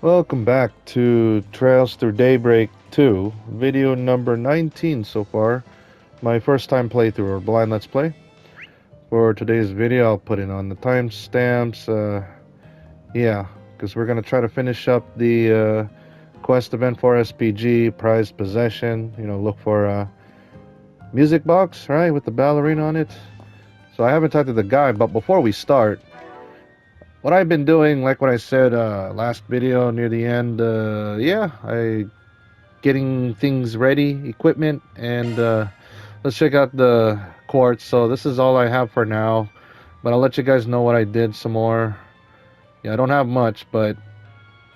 Welcome back to Trails Through Daybreak 2, video number 19 so far. My first time playthrough or blind let's play. For today's video, I'll put it on the timestamps. Yeah, because we're going to try to finish up the quest event for SPG, prized possession. Look for a music box, right, with the ballerina on it. So I haven't talked to the guy, but before we start, what I've been doing, like what I said last video near the end, I getting things ready, equipment, and let's check out the quartz. So this is all I have for now, but I'll let you guys know what I did some more. Yeah, I don't have much, but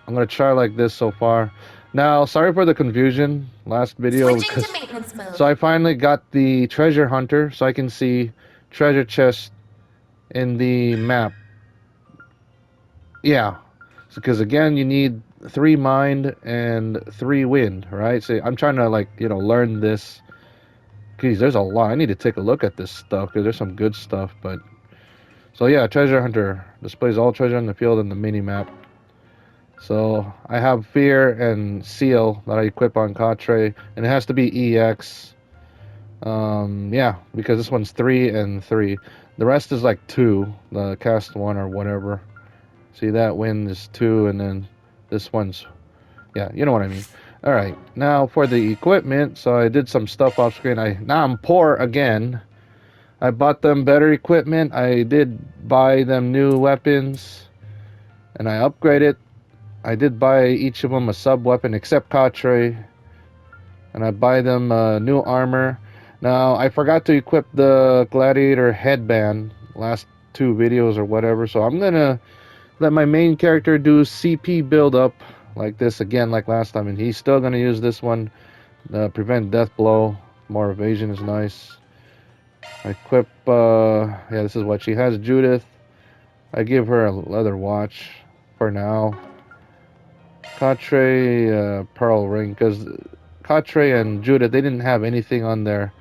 I'm gonna try like this so far. Now, sorry for the confusion last video Switching to because maintenance mode. so I finally got the treasure hunter, so I can see treasure chest in the map. Yeah, because again, you need 3 mind and 3 wind, right? So I'm trying to learn this. Geez, there's a lot. I need to take a look at this stuff because there's some good stuff. But so yeah, treasure hunter displays all treasure in the field in the mini map. So I have fear and seal that I equip on Katre, and it has to be EX. Yeah, because this one's 3 and 3. The rest is like 2. The cast 1 or whatever. See that wind is 2, and then this one's, yeah, you know what I mean. All right, now for the equipment. So I did some stuff off screen. Now I'm poor again. I bought them better equipment. I did buy them new weapons, and I upgraded. I did buy each of them a sub weapon except Katre, and I buy them new armor. Now I forgot to equip the gladiator headband last 2 videos or whatever, so I'm gonna let my main character do CP build up like this again, like last time, and he's still gonna use this one. Prevent death blow. More evasion is nice. I equip. Yeah, this is what she has. Judith. I give her a leather watch for now. Katre, pearl ring, because Katre and Judith, they didn't have anything on their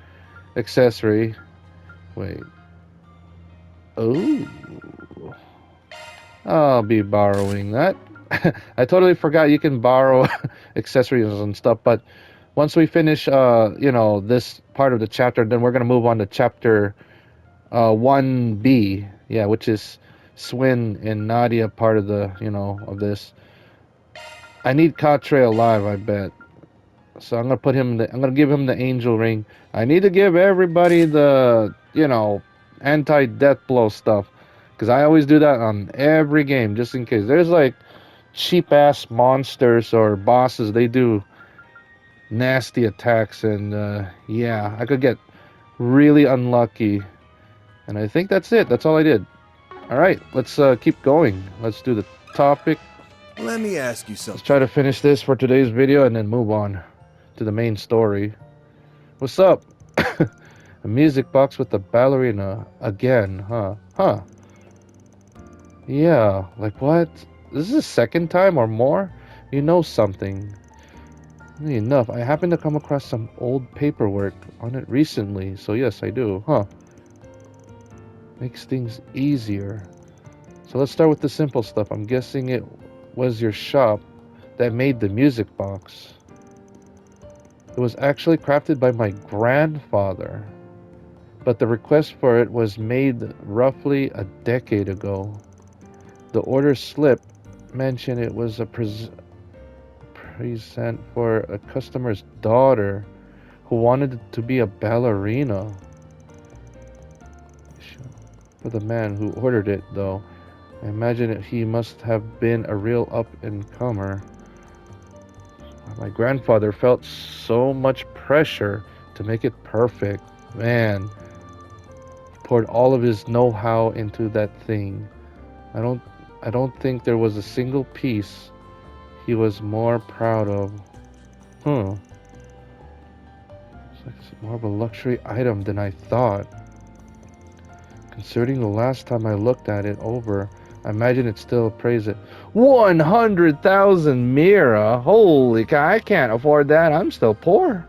accessory. Wait. Oh. I'll be borrowing that. I totally forgot you can borrow accessories and stuff, but once we finish, this part of the chapter, then we're gonna move on to chapter 1B, yeah, which is Swin and Nadia part of the, of this. I need Katre alive, I bet. So I'm gonna put him. I'm gonna give him the angel ring. I need to give everybody the, anti-death blow stuff, because I always do that on every game, just in case. There's like cheap ass monsters or bosses. They do nasty attacks, and yeah, I could get really unlucky. And I think that's it. That's all I did. All right, let's keep going. Let's do the topic. Let me ask you Let's something. try to finish this for today's video and then move on to the main story. What's up? A music box with the ballerina again, huh? Huh. Yeah, like what? This is the second time or more? You know something. Funny enough, I happened to come across some old paperwork on it recently, so yes, I do. Huh. Makes things easier. So let's start with the simple stuff. I'm guessing it was your shop that made the music box. It was actually crafted by my grandfather, but the request for it was made roughly a decade ago. The order slip mentioned it was a present for a customer's daughter who wanted to be a ballerina. For the man who ordered it, though, I imagine he must have been a real up-and-comer. My grandfather felt so much pressure to make it perfect. Man, he poured all of his know-how into that thing. I don't think there was a single piece he was more proud of. Huh. It's more of a luxury item than I thought. Considering the last time I looked at it over, I imagine it still appraised at 100,000 Mira. Holy cow, I can't afford that. I'm still poor.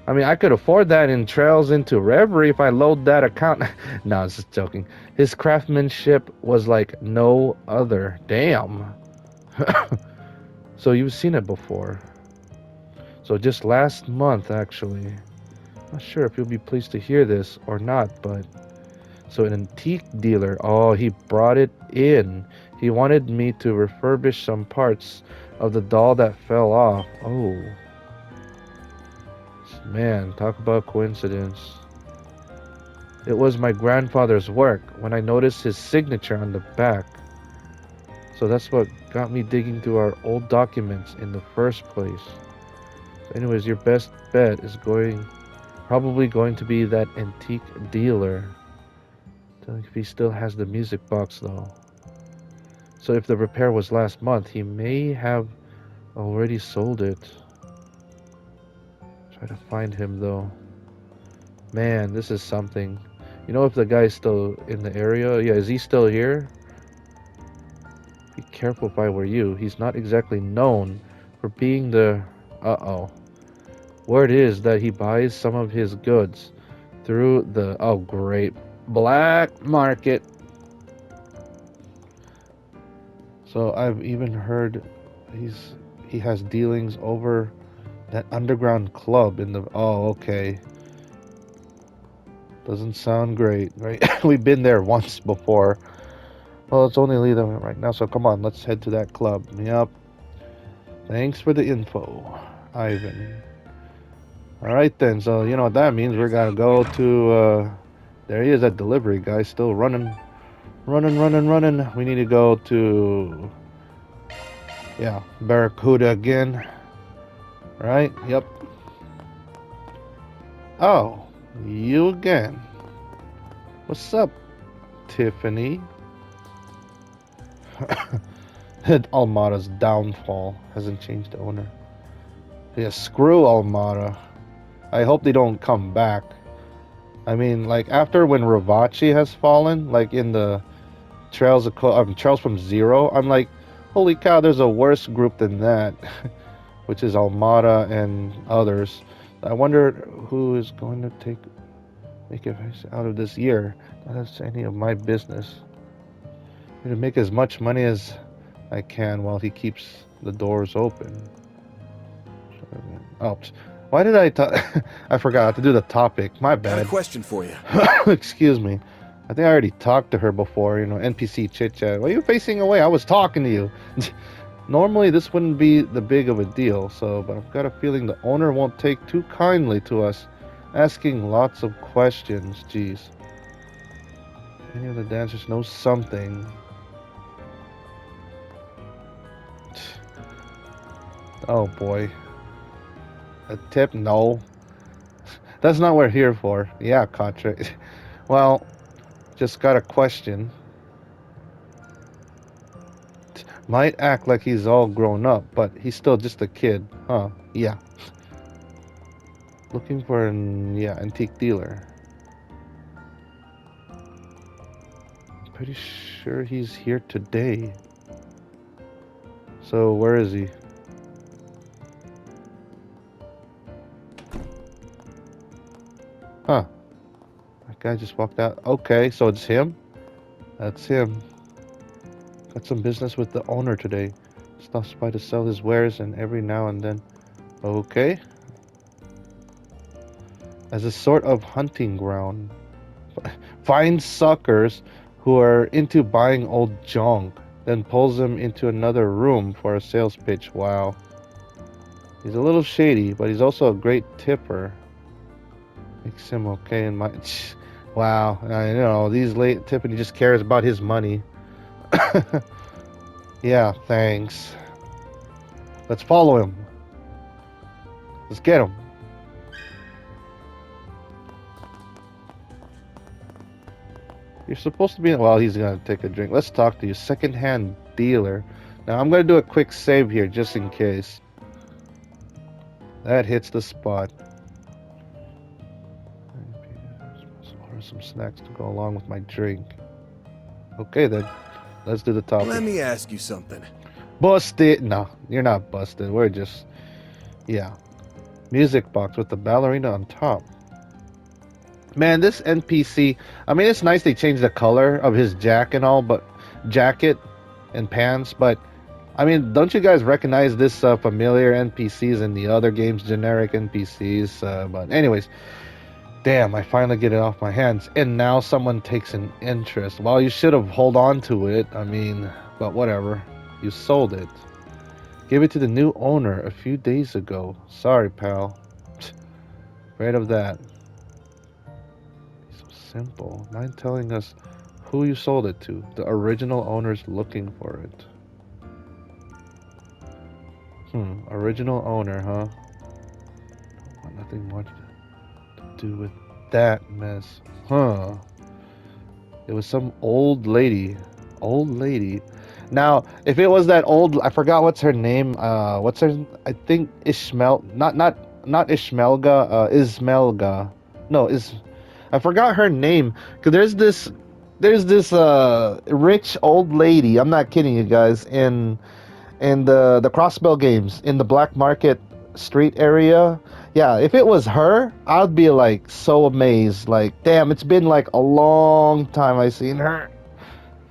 I mean, I could afford that in Trails into Reverie if I load that account. No, I was just joking. His craftsmanship was like no other. Damn. So you've seen it before. So just last month, actually. Not sure if you'll be pleased to hear this or not, but... So an antique dealer, oh, he brought it in. He wanted me to refurbish some parts of the doll that fell off. Oh. Man, talk about coincidence. It was my grandfather's work when I noticed his signature on the back. So that's what got me digging through our old documents in the first place. So anyways, your best bet is probably going to be that antique dealer. Don't know if he still has the music box though. So if the repair was last month, he may have already sold it. Try to find him though. Man, this is something. You know if the guy's still in the area? Yeah, is he still here? Be careful if I were you. He's not exactly known for being the... Uh-oh. Word is that he buys some of his goods through the... Oh, great. Black market. So I've even heard he has dealings over that underground club in the... Oh, okay. Doesn't sound great, right? We've been there once before. Well, it's only leaving right now, so come on, let's head to that club. Yep. Thanks for the info, Ivan. Alright then, so you know what that means. We're gonna go to, there he is, that delivery guy, still running. Running. We need to go to, yeah, Barracuda again. Right? Yep. Oh, you again. What's up, Tiffany? Almada's downfall hasn't changed the owner. Yeah, screw Almada. I hope they don't come back. I mean, like, after when Ravachi has fallen, like in the Trails from Zero, I'm like, holy cow, there's a worse group than that. Which is Almada and others. I wonder who is going to make it out of this year. That's any of my business. I'm going to make as much money as I can while he keeps the doors open. Oh, why did I I forgot to do the topic. My bad. Got a question for you. Excuse me. I think I already talked to her before, you know, NPC chit-chat. Why are you facing away? I was talking to you. Normally, this wouldn't be the big of a deal, but I've got a feeling the owner won't take too kindly to us asking lots of questions. Jeez. Any of the dancers know something. Oh boy. A tip? No. That's not what we're here for. Yeah, Contra. Well, just got a question. Might act like he's all grown up, but he's still just a kid. Huh, yeah. Looking for an, antique dealer. I'm pretty sure he's here today. So, where is he? Huh. That guy just walked out. Okay, so it's him? That's him. Got some business with the owner today. Stops by to sell his wares and every now and then. Okay. As a sort of hunting ground. Finds suckers who are into buying old junk. Then pulls them into another room for a sales pitch. Wow. He's a little shady, but he's also a great tipper. Makes him okay in my... Wow. I know, these late Tiffany just cares about his money. Yeah, thanks. Let's follow him. Let's get him. You're supposed to be... Well, he's gonna take a drink. Let's talk to you. Second-hand dealer. Now, I'm gonna do a quick save here, just in case. That hits the spot. Order some snacks to go along with my drink. Okay, then. Let's do the topic. Let me ask you something. Busted. No, you're not busted. We're just... Yeah. Music box with the ballerina on top. Man, this NPC... I mean, it's nice they changed the color of his jacket and all, but... Jacket and pants, but... I mean, don't you guys recognize this familiar NPCs in the other games, generic NPCs? But anyways, damn, I finally get it off my hands, and now someone takes an interest. Well, you should have hold on to it. I mean, but whatever. You sold it. Gave it to the new owner a few days ago. Sorry, pal. Right of that. So simple. Mind telling us who you sold it to? The original owner's looking for it. Original owner, huh? Don't want nothing more to do with that mess. Huh. It was some old lady. Old lady. Now, if it was that old, I forgot what's her name. What's her? I think Ishmael. Not Ishmelga. Ismelga. No, is I forgot her name. Cause there's this rich old lady. I'm not kidding you guys. In the crossbell games in the black market street area. Yeah, if it was her, I'd be like so amazed. Like, damn, it's been like a long time I seen her.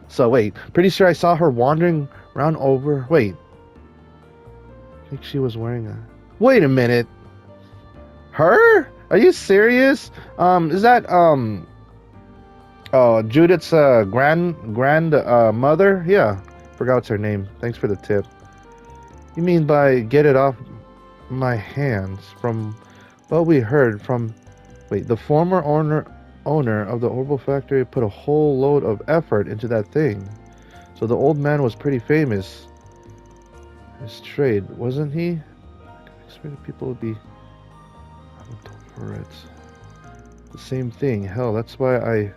So wait, pretty sure I saw her wandering around over. Wait, I think she was wearing a. Wait a minute, her? Are you serious? Is that Judith's grand mother? Yeah, forgot what's her name. Thanks for the tip. You mean by get it off my hands? From what we heard from, wait, the former owner of the Orbital Factory put a whole load of effort into that thing. So the old man was pretty famous. His trade, wasn't he? I expected people would be for it. The same thing. Hell, that's why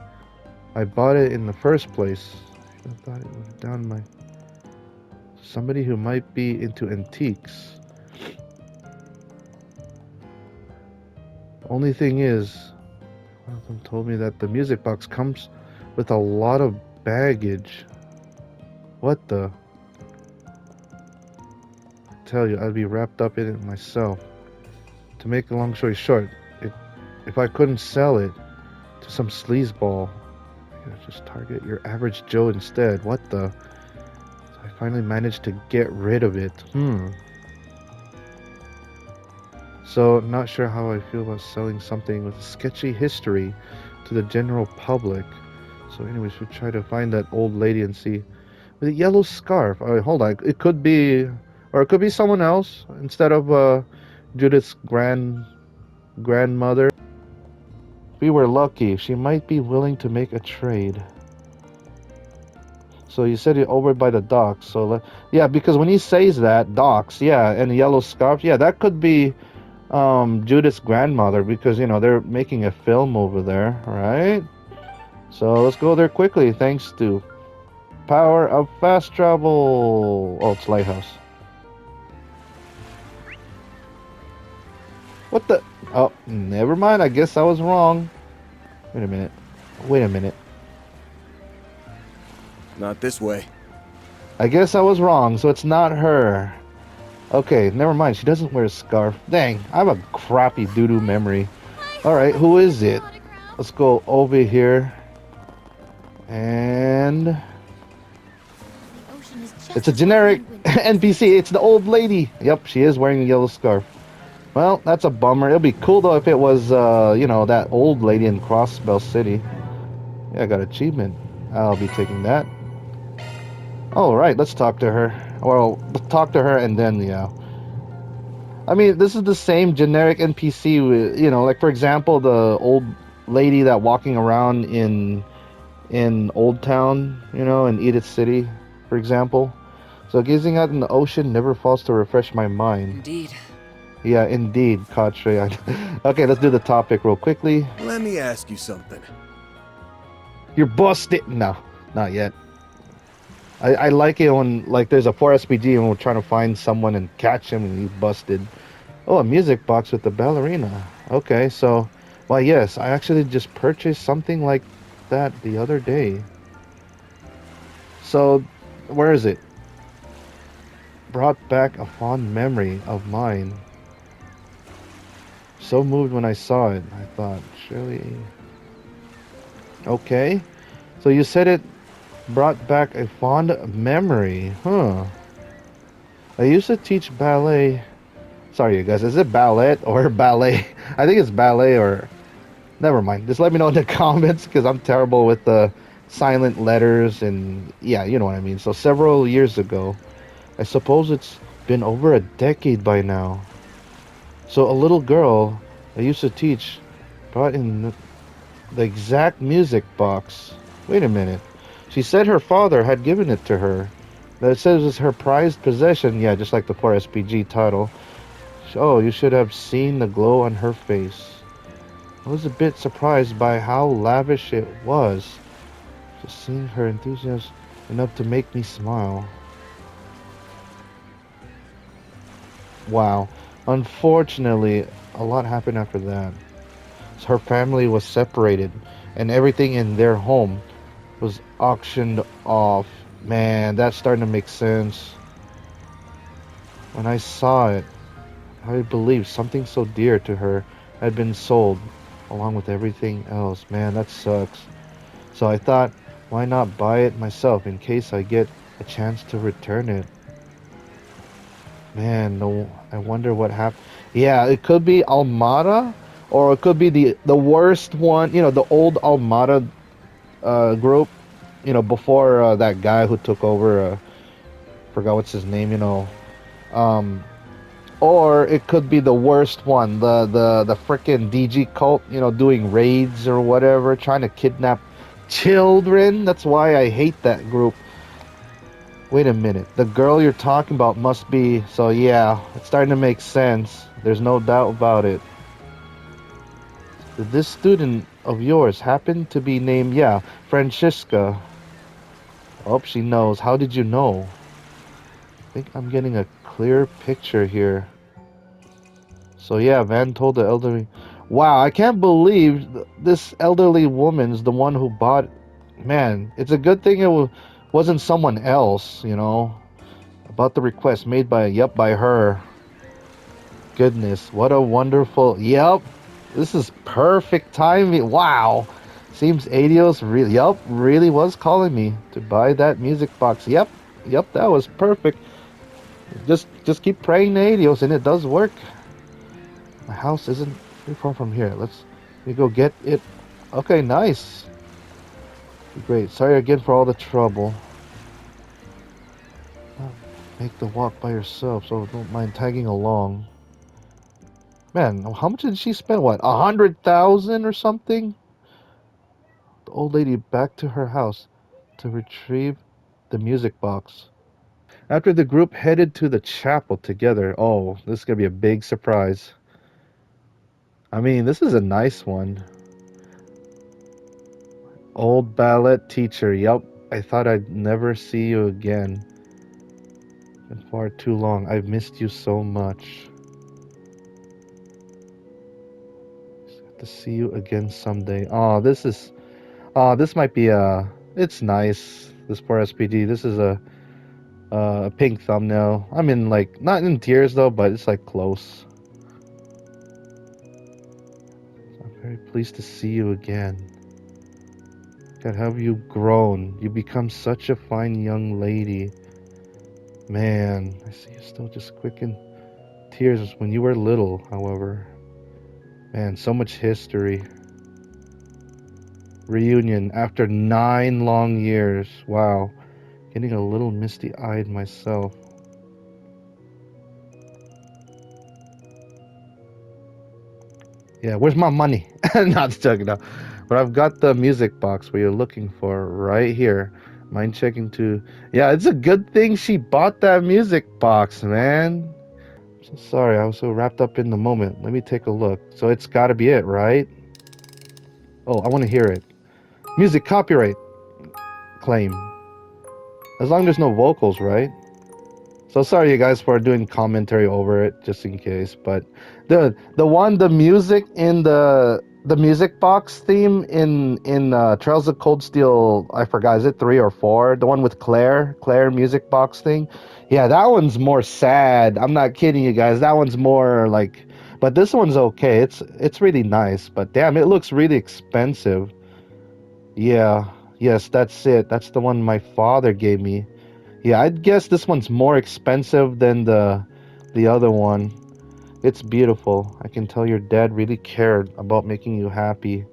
I bought it in the first place. I thought it was down my somebody who might be into antiques. Only thing is, one of them told me that the music box comes with a lot of baggage. What the? I tell you, I'd be wrapped up in it myself. To make a long story short, if I couldn't sell it to some sleazeball, I could just target your average Joe instead. What the? So I finally managed to get rid of it. So, not sure how I feel about selling something with a sketchy history to the general public. So anyways, we try to find that old lady and see. With a yellow scarf. Hold on. It could be... Or it could be someone else instead of Judith's grandmother. If we were lucky, she might be willing to make a trade. So you said it over by the docks. So, yeah, because when he says that, docks, yeah, and a yellow scarf, yeah, that could be... Judith's grandmother, because you know they're making a film over there, right? So let's go there quickly thanks to power of fast travel. Oh, it's lighthouse. What the? Oh, never mind, I guess I was wrong. Wait a minute. Not this way. I guess I was wrong, so it's not her. Okay, never mind. She doesn't wear a scarf. Dang, I have a crappy doo-doo memory. Alright, who is it? Let's go over here. And... it's a generic NPC. It's the old lady. Yep, she is wearing a yellow scarf. Well, that's a bummer. It'll be cool, though, if it was, you know, that old lady in Crossbell City. Yeah, I got achievement. I'll be taking that. Alright, let's talk to her. Well, let's talk to her and then, yeah. I mean, this is the same generic NPC, with, you know, like, for example, the old lady that walking around in Old Town, you know, in Edith City, for example. So gazing out in the ocean never fails to refresh my mind. Indeed. Yeah, indeed, Katre. Okay, let's do the topic real quickly. Let me ask you something. You're busted. No, not yet. I like it when, like, there's a 4SPG and we're trying to find someone and catch him and he's busted. Oh, a music box with the ballerina. Okay, so, well, yes, I actually just purchased something like that the other day. So, where is it? Brought back a fond memory of mine. So moved when I saw it. I thought, surely... Okay. So you said it brought back a fond memory. Huh. I used to teach ballet. Sorry, you guys. Is it ballet or ballet? I think it's ballet or. Never mind. Just let me know in the comments because I'm terrible with the silent letters and yeah, you know what I mean. So several years ago, I suppose it's been over a decade by now. So a little girl I used to teach brought in the exact music box. Wait a minute. She said her father had given it to her. That it says it's her prized possession. Yeah, just like the poor SPG title. Oh, you should have seen the glow on her face. I was a bit surprised by how lavish it was. Just seeing her enthusiasm enough to make me smile. Wow. Unfortunately, a lot happened after that. So her family was separated, and everything in their home was auctioned off. Man, that's starting to make sense. When I saw it, I believed something so dear to her had been sold, along with everything else. Man, that sucks. So I thought, why not buy it myself in case I get a chance to return it? Man, no, I wonder what happened. Yeah, it could be Almada, or it could be the worst one. You know, the old Almada group. You know, before that guy who took over. Forgot what's his name. Um, or it could be the worst one, the frickin' DG cult. You know, doing raids or whatever, trying to kidnap children. That's why I hate that group. Wait a minute. The girl you're talking about must be. So, yeah, it's starting to make sense. There's no doubt about it. Did this student of yours happen to be named, yeah, Francisca? Oh, she knows. How did you know? I think I'm getting a clear picture here. So, yeah, Van told the elderly. Wow, I can't believe this elderly woman's the one who bought. Man, it's a good thing wasn't someone else, you know, about the request made by, yep, by her. Goodness, what a wonderful. Yep, this is perfect timing. Wow. Seems Adios really, yep, really was calling me to buy that music box. Yep, that was perfect. Just keep praying to Adios and it does work. My house isn't too far from here. Let me go get it. Okay, nice. Great. Sorry again for all the trouble. Oh, make the walk by yourself, so don't mind tagging along. Man, how much did she spend? What, 100,000 or something? The old lady back to her house to retrieve the music box. After the group headed to the chapel together, oh, this is gonna be a big surprise. I mean, this is a nice one. Old ballet teacher, yup. I thought I'd never see you again. Been far too long. I've missed you so much. Have to see you again someday. This might be it's nice. This poor SPD. This is a pink thumbnail. I'm in like not in tears though, but it's like close. I'm very pleased to see you again. God, how have you grown? You become such a fine young lady. Man, I see you still just quick in tears when you were little, however. Man, so much history. Reunion after 9 long years. Wow. Getting a little misty eyed myself. Yeah, where's my money? Not joking now. But I've got the music box where you're looking for right here. Mind checking to. Yeah, it's a good thing she bought that music box, man. I'm so sorry, I was so wrapped up in the moment. Let me take a look. So it's gotta be it, right? Oh, I wanna hear it. Music copyright claim. As long as there's no vocals, right? So sorry you guys for doing commentary over it, just in case. But the music in the music box theme in Trails of Cold Steel, I forgot, is it 3 or 4? The one with Claire music box thing. Yeah, that one's more sad. I'm not kidding you guys. That one's more like, but this one's okay. It's really nice. But damn, it looks really expensive. Yeah, yes, that's it. That's the one my father gave me. Yeah, I'd guess this one's more expensive than the other one. It's beautiful. I can tell your dad really cared about making you happy.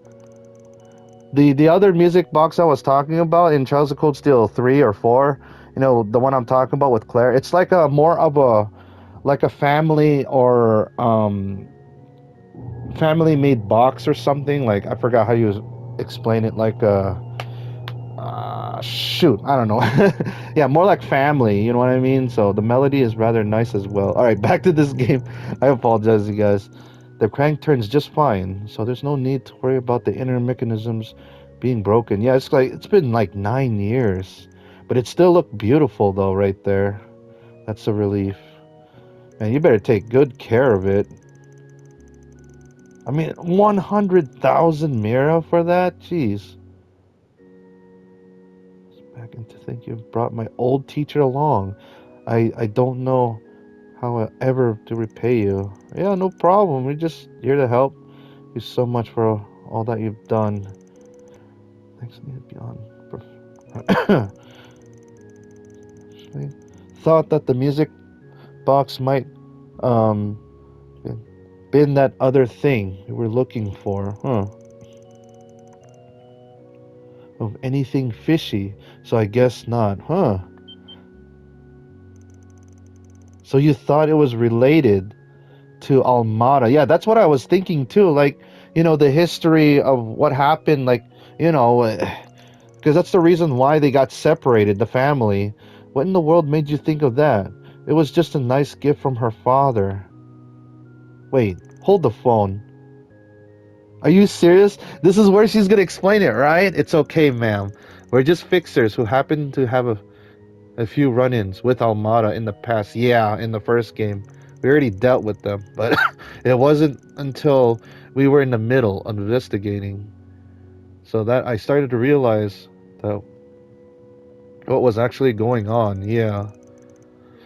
The other music box I was talking about in Trials of Cold Steel 3 or 4, you know, the one I'm talking about with Claire, it's like a more of a like a family or family made box or something. Like I forgot how you explain it, like shoot, I don't know. Yeah, more like family, you know what I mean? So the melody is rather nice as well. All right, back to this game. I apologize, you guys. The crank turns just fine, so there's no need to worry about the inner mechanisms being broken. Yeah, it's like it's been like 9 years, but it still looked beautiful though, right there. That's a relief. Man, you better take good care of it. I mean, 100,000 mira for that? Jeez. Back and to think you've brought my old teacher along. I don't know how I ever to repay you. Yeah, no problem. We're just here to help you so much for all that you've done. Thanks beyond. Thought that the music box might um been that other thing we were looking for, huh? Of anything fishy, so I guess not, huh? So you thought it was related to Almada. Yeah, that's what I was thinking too. Like, you know, the history of what happened, like, you know, because that's the reason why they got separated, the family. What in the world made you think of that? It was just a nice gift from her father. Wait, hold the phone. Are you serious? This is where she's gonna explain it, right? It's okay, ma'am. We're just fixers who happen to have a few run-ins with Almada in the past. Yeah, in the first game. We already dealt with them, but it wasn't until we were in the middle of investigating so that I started to realize that what was actually going on. Yeah.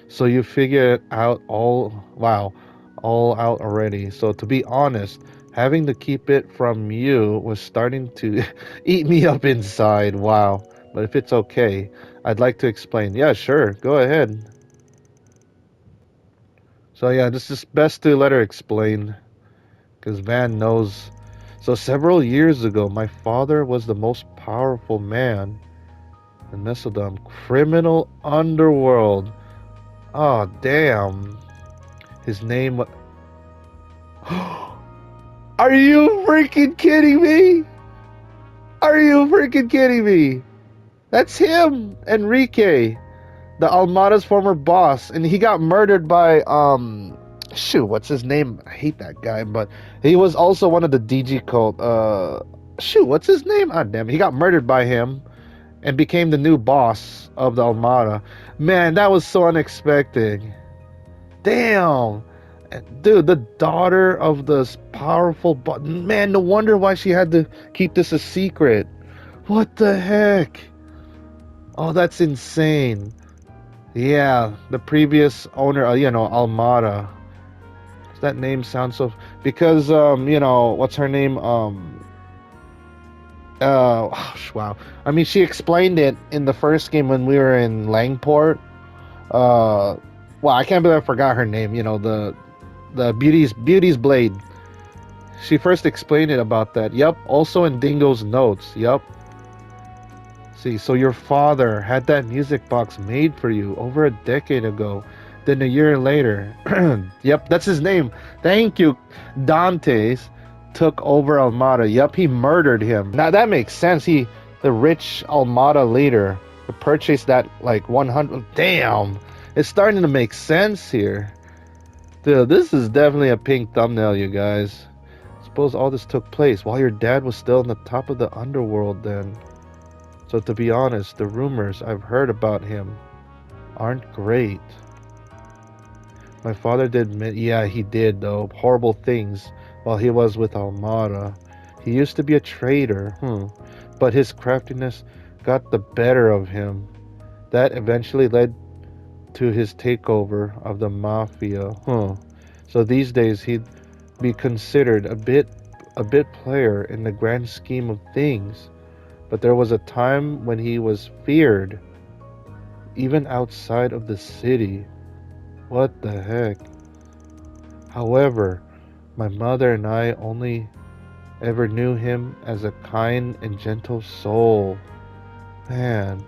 So you figured out all out already. So to be honest, having to keep it from you was starting to eat me up inside. Wow. But if it's okay, I'd like to explain. Yeah, sure. Go ahead. So yeah, this is best to let her explain, because Van knows. So several years ago, my father was the most powerful man in Messeldam criminal underworld. Oh damn! His name. Are you freaking kidding me? Are you freaking kidding me? That's him, Enrique, the Almada's former boss, and he got murdered by shoot, what's his name? I hate that guy, but he was also one of the DG cult. Shoot, what's his name? Ah, damn it, he got murdered by him and became the new boss of the Almada. Man, that was so unexpected. Damn. Dude, the daughter of this powerful man, no wonder why she had to keep this a secret. What the heck? Oh, that's insane. Yeah, the previous owner, Almada. That name sounds so because what's her name? Wow. I mean, she explained it in the first game when we were in Langport. Uh, well, I can't believe I forgot her name. You know, the Beauty's Blade. She first explained it about that. Yep. Also in Dingo's notes. Yep. See, so your father had that music box made for you over a decade ago. Then a year later, yep, that's his name. Thank you. Dantes took over Almada. Yep, he murdered him. Now that makes sense. The rich Almada leader, purchased that like 100. Damn, it's starting to make sense here. Dude, this is definitely a pink thumbnail, you guys. Suppose all this took place while your dad was still on the top of the underworld then. So to be honest, the rumors I've heard about him aren't great. My father did admit, yeah, he did though, horrible things while he was with Almada. He used to be a traitor, but his craftiness got the better of him. That eventually led to his takeover of the mafia, So these days he'd be considered a bit player in the grand scheme of things. But there was a time when he was feared. even outside of the city. What the heck? However, my mother and I only ever knew him as a kind and gentle soul. Man,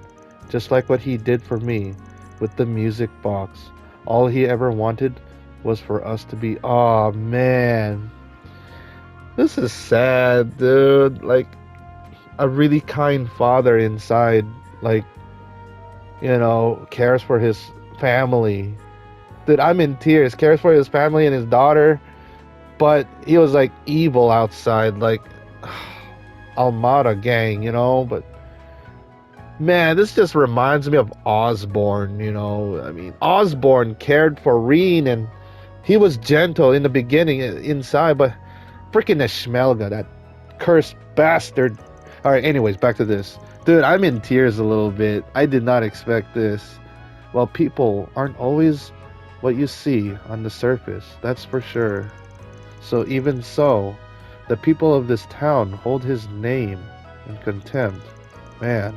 just like what he did for me with the music box. All he ever wanted was for us to be. Oh man, this is sad, dude. Like, a really kind father inside, like, cares for his family. Dude, I'm in tears. Cares for his family and his daughter, but he was like evil outside, like Almada gang, but man, this just reminds me of Osborne. I mean, Osborne cared for Reen and he was gentle in the beginning inside, but freaking Ishmelga, that cursed bastard. All right, anyways, back to this. Dude, I'm in tears a little bit. I did not expect this. Well, people aren't always what you see on the surface, that's for sure. So even so, the people of this town hold his name in contempt. Man,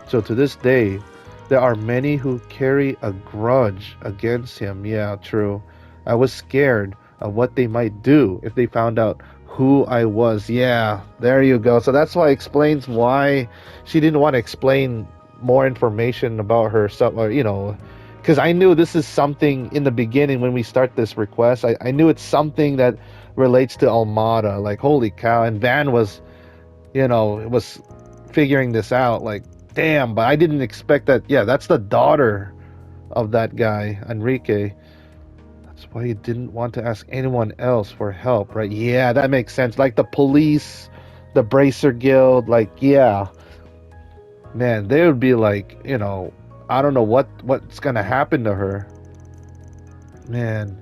so to this day, there are many who carry a grudge against him. Yeah, true. I was scared of what they might do if they found out who I was. Yeah, there you go. So that's why it explains why she didn't want to explain more information about herself, or because I knew this is something in the beginning when we start this request. I knew it's something that relates to Almada. Like, holy cow. And Van was, was figuring this out. Like, damn, but I didn't expect that. Yeah, that's the daughter of that guy, Enrique. That's why he didn't want to ask anyone else for help, right? Yeah, that makes sense. Like the police, the Bracer Guild, like, yeah. Man, they would be like, I don't know what's gonna happen to her. Man,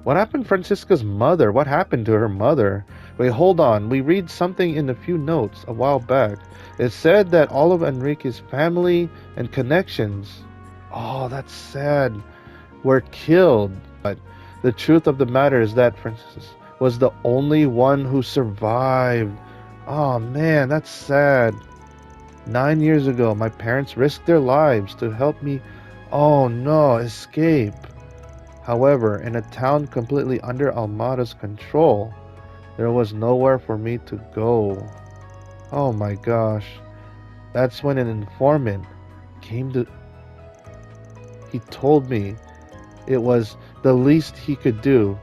what happened to Francisca's mother? What happened to her mother? Wait, hold on. We read something in a few notes a while back. It said that all of Enrique's family and connections, oh, that's sad, were killed. But the truth of the matter is that Francis was the only one who survived. Oh man, that's sad. 9 years ago, my parents risked their lives to help me, oh no, escape. However, in a town completely under Almada's control, there was nowhere for me to go. Oh my gosh. That's when an informant came to. He told me it was the least he could do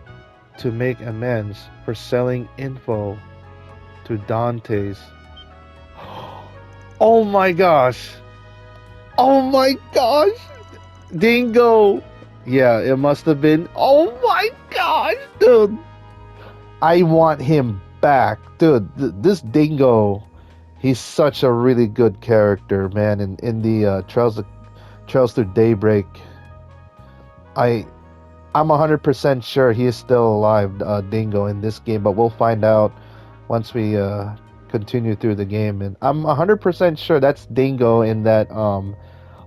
to make amends for selling info to Dante's. Oh my gosh. Oh my gosh. Dingo. Yeah, it must have been. Oh my gosh, dude. I want him back. Dude, this Dingo, he's such a really good character, man. In the Trails Through Daybreak, I I'm 100% sure he is still alive, Dingo, in this game, but we'll find out once we continue through the game. And I'm 100% sure that's Dingo in that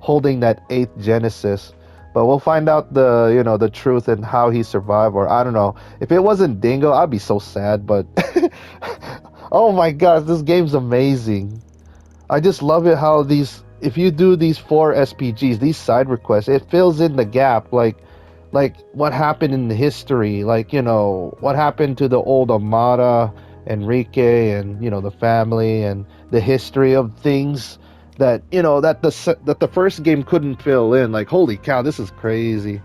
holding that 8th Genesis. But we'll find out the truth and how he survived, or I don't know. If it wasn't Dingo, I'd be so sad, but oh my gosh, this game's amazing. I just love it how if you do these 4 SPGs, these side requests, it fills in the gap, like what happened in history, like, what happened to the old Armada, Enrique, and, the family, and the history of things that, that the first game couldn't fill in. Like, holy cow, this is crazy.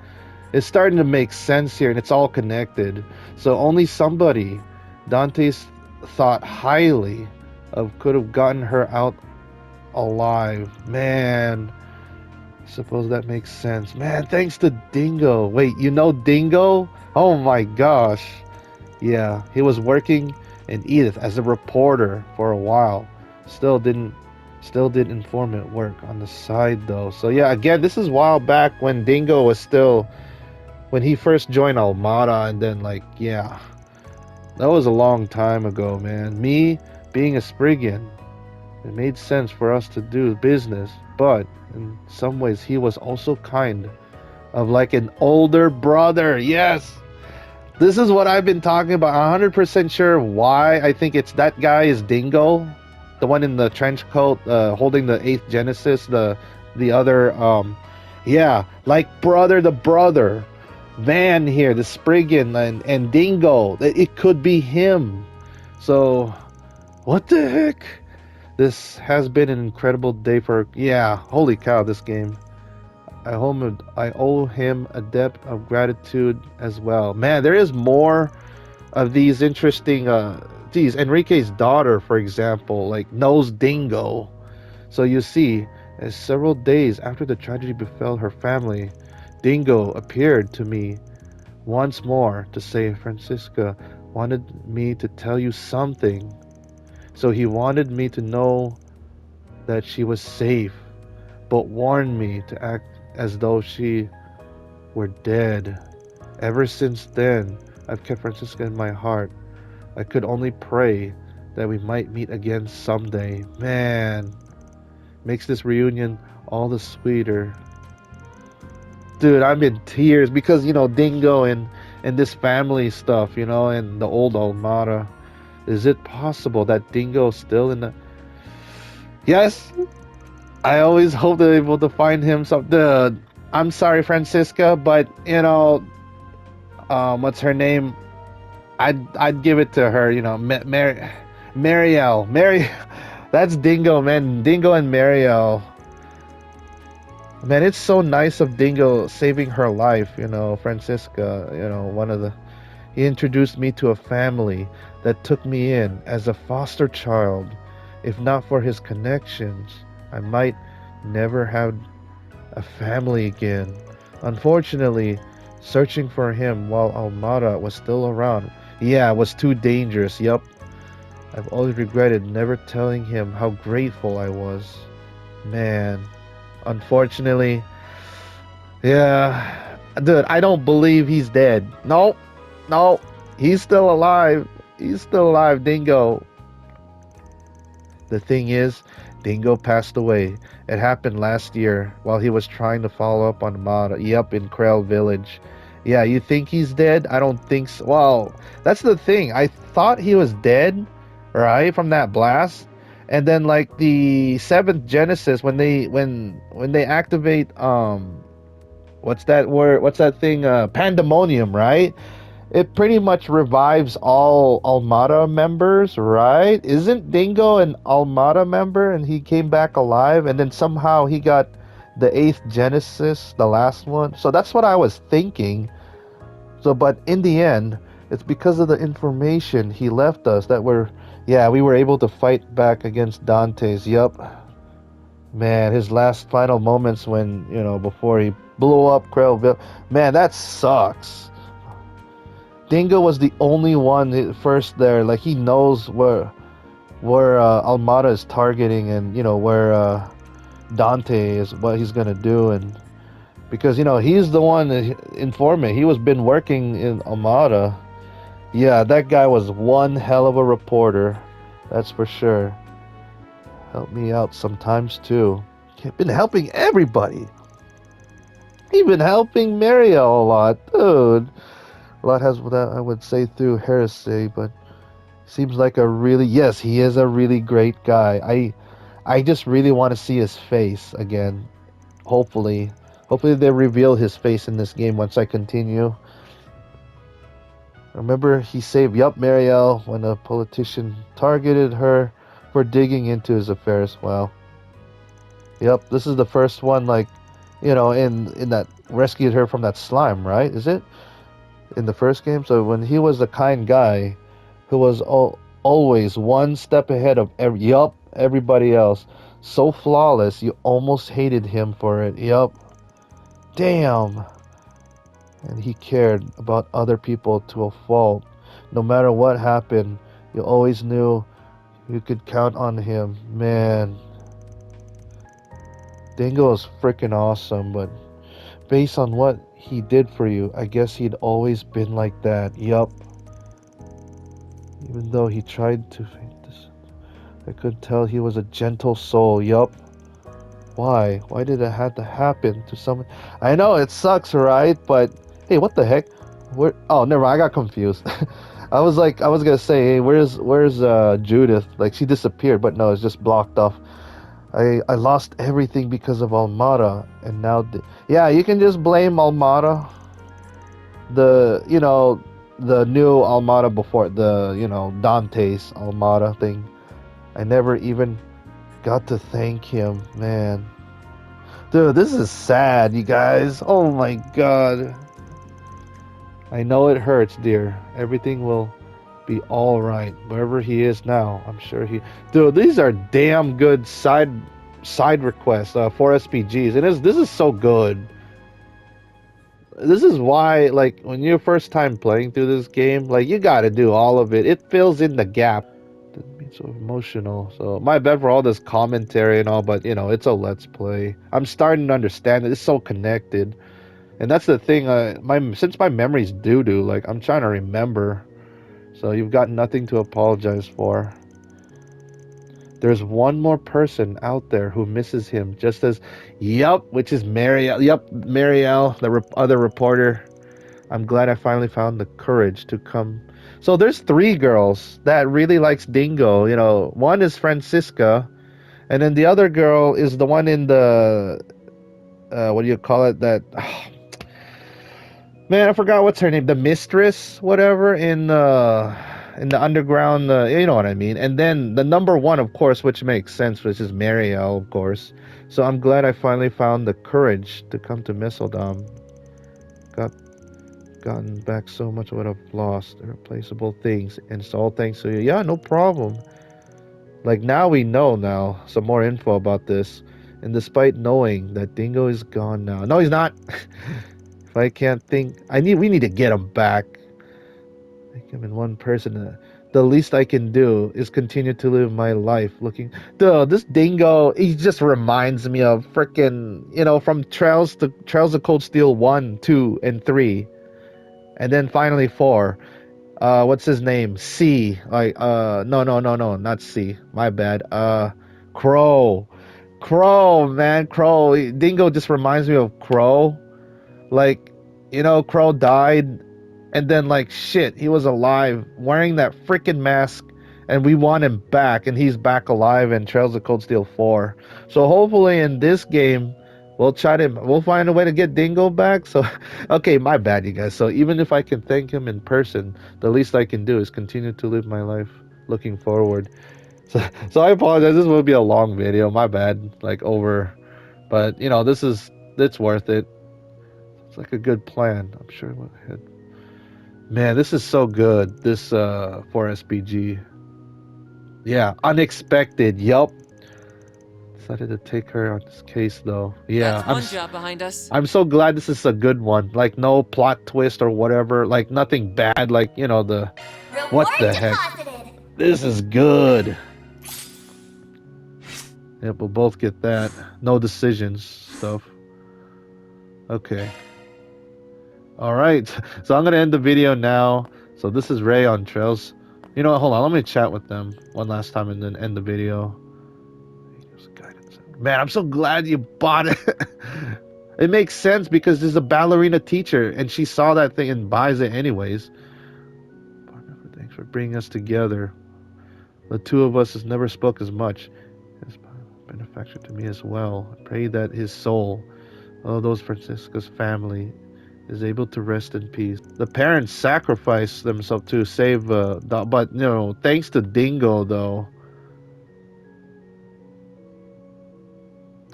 It's starting to make sense here, and it's all connected. So only somebody Dante's thought highly of could have gotten her out alive. Man, suppose that makes sense. Man, thanks to Dingo. Wait, Dingo? Oh my gosh. Yeah, he was working in Edith as a reporter for a while. Still did informant work on the side though. So yeah, again, this is a while back when Dingo was when he first joined Almada, and then yeah. That was a long time ago, man. Me being a Spriggan, it made sense for us to do business, but in some ways he was also kind of like an older brother. Yes, this is what I've been talking about. 100% sure why I think it's that guy is Dingo, the one in the trench coat holding the 8th Genesis, the the other, yeah, like brother to brother. Van here, the Spriggan and Dingo. It could be him. So, what the heck? This has been an incredible day for. Yeah, holy cow, this game. I owe him a debt of gratitude as well. Man, there is more of these interesting. Geez, Enrique's daughter, for example, like knows Dingo. So you see, as several days after the tragedy befell her family, Dingo appeared to me once more to say Francisca wanted me to tell you something. So he wanted me to know that she was safe, but warned me to act as though she were dead. Ever since then, I've kept Francisca in my heart. I could only pray that we might meet again someday. Man, makes this reunion all the sweeter. Dude, I'm in tears because Dingo and this family stuff, and the old Almada. Is it possible that Dingo's still in the? Yes, I always hope they're able to find him. Dude, I'm sorry, Francisca, but what's her name? I'd give it to her. Marielle, Mary. That's Dingo, man. Dingo and Marielle. Man, it's so nice of Dingo saving her life, Francisca, one of the he introduced me to a family that took me in as a foster child. If not for his connections, I might never have a family again. Unfortunately, searching for him while Almada was still around, yeah, was too dangerous. Yup. I've always regretted never telling him how grateful I was. Man, unfortunately, yeah. Dude, I don't believe he's dead. No, no, he's still alive. He's still alive, Dingo. The thing is, Dingo passed away. It happened last year while he was trying to follow up on Mata. Yep, in Krell Village. Yeah, you think he's dead? I don't think so. Well, that's the thing. I thought he was dead, right, from that blast. And then like the seventh Genesis, when they activate what's that word? What's that thing? Pandemonium, right? It pretty much revives all Almada members, right? Isn't Dingo an Almada member and he came back alive and then somehow he got the eighth Genesis, the last one? So that's what I was thinking. So, but in the end, it's because of the information he left us that we were able to fight back against Dante's. Yup. Man, his last final moments when, before he blew up Krellville. Man, that sucks. Dingo was the only one first there. Like he knows where Almada is targeting, and where Dante is, what he's gonna do, and because he's the one informant. He was been working in Almada. Yeah, that guy was one hell of a reporter. That's for sure. Help me out sometimes too. He's been helping everybody. He's been helping Mariel a lot, dude. A lot has what I would say through heresy, but seems like yes, he is a really great guy. I just really want to see his face again. Hopefully they reveal his face in this game once I continue. Remember he saved Marielle when a politician targeted her for digging into his affairs. Wow. Yep, this is the first one in that rescued her from that slime, right? Is it? In the first game. So when he was a kind guy who was always one step ahead of everybody else, so flawless you almost hated him for it. Yup. Damn. And he cared about other people to a fault. No matter what happened, you always knew you could count on him. Man, Dingo is freaking awesome, but based on what he did for you, I guess he'd always been like that. Yup. Even though he tried to fake this, I could tell he was a gentle soul. Yup. Why? Why did it have to happen to someone? I know it sucks, right? But hey, what the heck? Where? Oh, never mind. I got confused. I was gonna say, hey, where's Judith? Like she disappeared, but no, it's just blocked off. I lost everything because of Almada, and now yeah, you can just blame Almada. The the new Almada before the Dante's Almada thing. I never even got to thank him, man. Dude, this is sad, you guys. Oh my god. I know it hurts, dear. Everything will be all right. Wherever he is now, I'm sure he. Dude, these are damn good side requests for SPGs. This is so good. This is why, like, when you're first time playing through this game, like, you gotta do all of it. It fills in the gap. Didn't mean so emotional. So my bad for all this commentary and all, but it's a let's play. I'm starting to understand it. It's so connected. And that's the thing. My since my memory's doo-doo, like I'm trying to remember. So you've got nothing to apologize for. There's one more person out there who misses him, just as, yup, which is Marielle. Yup, Marielle, the other reporter. I'm glad I finally found the courage to come. So there's three girls that really likes Dingo. One is Francisca, and then the other girl is the one in the what do you call it? That man, I forgot what's her name. The mistress, whatever, in the underground. You know what I mean. And then the number one, of course, which makes sense, which is Marielle, of course. So I'm glad I finally found the courage to come to Messeldam. Got gotten back so much of what I've lost, irreplaceable things, and it's all thanks to you. Yeah, no problem. Like now we know now some more info about this, and despite knowing that Dingo is gone now, no, he's not. If I can't think, we need to get him back. Make him in one person. The least I can do is continue to live my life looking. Dude, this Dingo, he just reminds me of freaking, from Trails of Cold Steel 1, 2, and 3. And then finally 4. What's his name? C. Like, no, not C. My bad. Crow. Crow, man, Crow. Dingo just reminds me of Crow. Like, Crow died, and then like shit, he was alive, wearing that freaking mask, and we want him back, and he's back alive in Trails of Cold Steel 4. So hopefully in this game, we'll find a way to get Dingo back. So, okay, my bad, you guys. So even if I can thank him in person, the least I can do is continue to live my life looking forward. So I apologize. This will be a long video. My bad. Like over, but it's worth it. It's like a good plan. I'm sure it went ahead. Man, this is so good. This 4SPG. Yeah, unexpected. Yup. Decided to take her on this case though. Yeah, That's one job behind us. I'm so glad this is a good one. Like no plot twist or whatever. Like nothing bad. Like the what the heck. This is good. Yep, we'll both get that. No decisions stuff. Okay. Alright. So I'm gonna end the video now. So this is Ray on Trails. You know what, hold on, let me chat with them one last time and then end the video. Man, I'm so glad you bought it. It makes sense because there's a ballerina teacher and she saw that thing and buys it anyways. Thanks for bringing us together. The two of us has never spoke as much. His benefactor to me as well. I pray that his soul, all those Francisco's family, is able to rest in peace. The parents sacrificed themselves to save but thanks to Dingo though.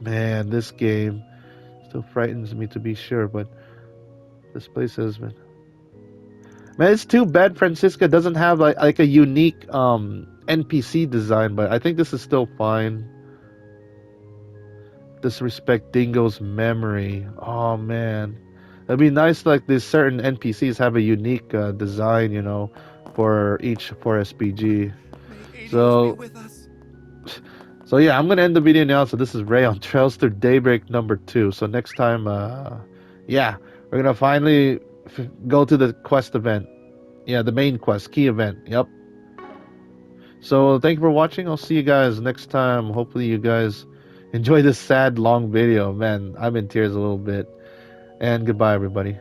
Man, this game still frightens me to be sure, but this place has been. Man, it's too bad Francisca doesn't have like a unique NPC design, but I think this is still fine. Disrespect Dingo's memory. Oh man. It'd be nice like these certain NPCs have a unique design, for each 4SPG. So yeah, I'm gonna end the video now. So this is Ray on Trails Through Daybreak number 2. So next time, yeah, we're gonna finally go to the quest event. Yeah, the main quest, key event. Yep. So thank you for watching. I'll see you guys next time. Hopefully you guys enjoy this sad long video. Man, I'm in tears a little bit. And goodbye, everybody.